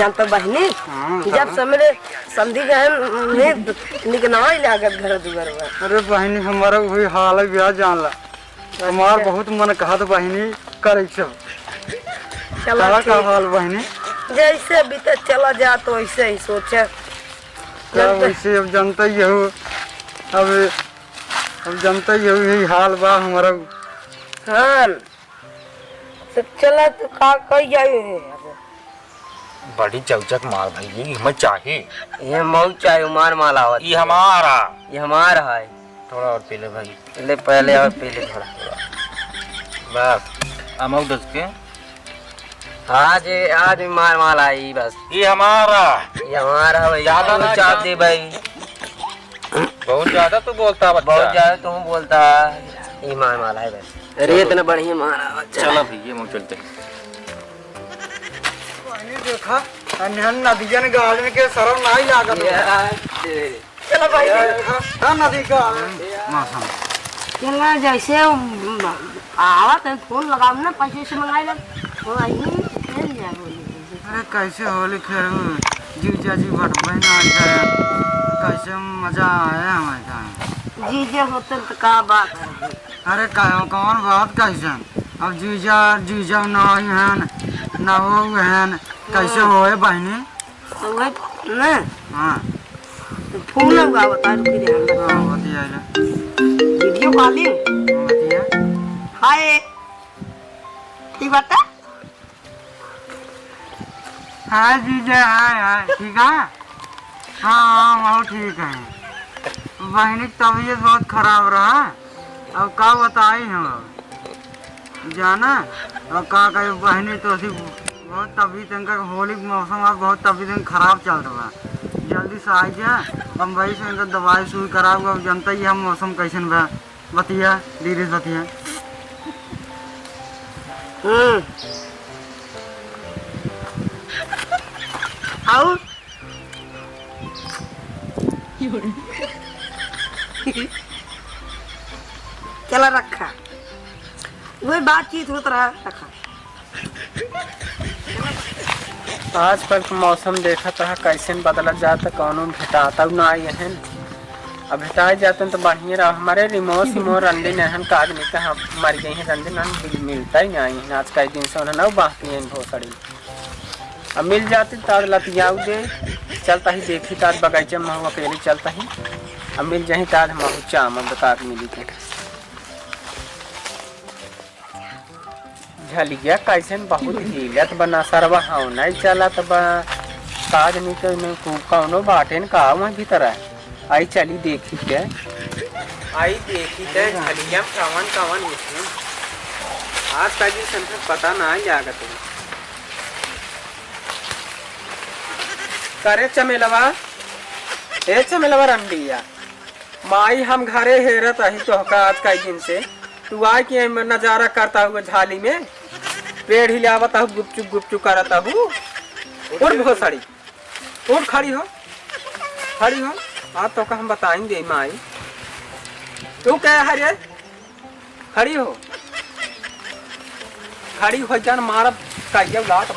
जानता बहनी जब समरे समझी गए निकना ही लागत घर दुगर में। अरे बहनी हमारा वही हाल है ब्याह जानला हमार बहुत मन कहत बहनी करे सब चला का हाल बहनी जैसे भी तो चला जा तो ऐसे ही सोचा वैसे अब जनता ही हो अब जनता ही हो यही हाल बा हमारा। हाँ सब चला तो का कही जाए बड़ी चौचक मार भाई ये हमें चाहिए। ये मऊ चाहे उमार माला हो ये हमारा है थोड़ा और पीले भाई ले पहले और पहले थोड़ा बस अमऊ दस के आज मार माला आई बस ये हमारा भाई ज्यादा ना चाप दे भाई बहुत ज्यादा तो बोलता है बच्चा बहुत ज्यादा तुम बोलता ये मार माला है बस अरे इतना बढ़िया मारा बच्चा चलो भैया हम चलते देखा नदियन गार्डन के सरव नहीं लागत चलो भाई नदी का मौसम चलना जैसे आवत है फोन लगाओ ना पैसे से मंगाए लग तो आई खेल जा अरे कैसे होली खेल जीजा जी बट बहना कैसे मजा आया हमारे जीजा होते तो का बात है। अरे कौन बात कैसे अब जीजा ना है ना हो है कैसे होए बहनी तो वह ना हाँ फोन लगा बता रुकी दे हाँ बतिया वीडियो कॉलिंग बतिया हाय ठीक बात है हाँ जीजा हाय ठीक है हाँ बहुत ठीक है बहनी की तबीयत बहुत खराब रहा अब का बताई हम जाना और का बहनी तो बहुत तबीयत इनका होली के मौसम अब बहुत तबीयत खराब चल रहा है जल्दी से आई जाए बम्बई से इनका दवाई सुई कराओ अब जनता ही हम मौसम कैसन बा बतिया धीरे से बतिया आओ चला रखा वही बातचीत होता रहा रखा आजकल का मौसम देखा था कैसे बदलत जाता कौन भेटाता ना है अब भेटाए जाते तो बढ़िया रहा हमारे रिमो रंडी नहन का आदमी का हम मर गए हैं रंडी नहन मिलता ही नहीं है आज का दिन से उन्हें बाकी है भोसड़ी अब मिल जाती ताज लतियाऊ दे चलता ही देखी ताज बगीचे में महू अकेले चलता ही अब मिल जाही ताज महू चाम बता मिली थे झलिया कैसे बहुत हिलत बना सरवा हाँ नहीं चला तब ताज नहीं तो कौनो बाटे न का वहाँ भीतर है आई चली देखी के आई देखी के झलिया कवन कवन आज का जी संसद पता ना जागा तुम करे चमेलवा ए चमेलवा रंडिया माई हम घरे हेरत अही तो आज का दिन से तू आए कि नजारा करता हुआ झाली में पेड़ हिलावता हूँ गुपचुप करता हूँ और भोसड़ी और खड़ी हो आज तो हम बताएंगे माई तू क्या है रे खड़ी हो जान मारा का लाट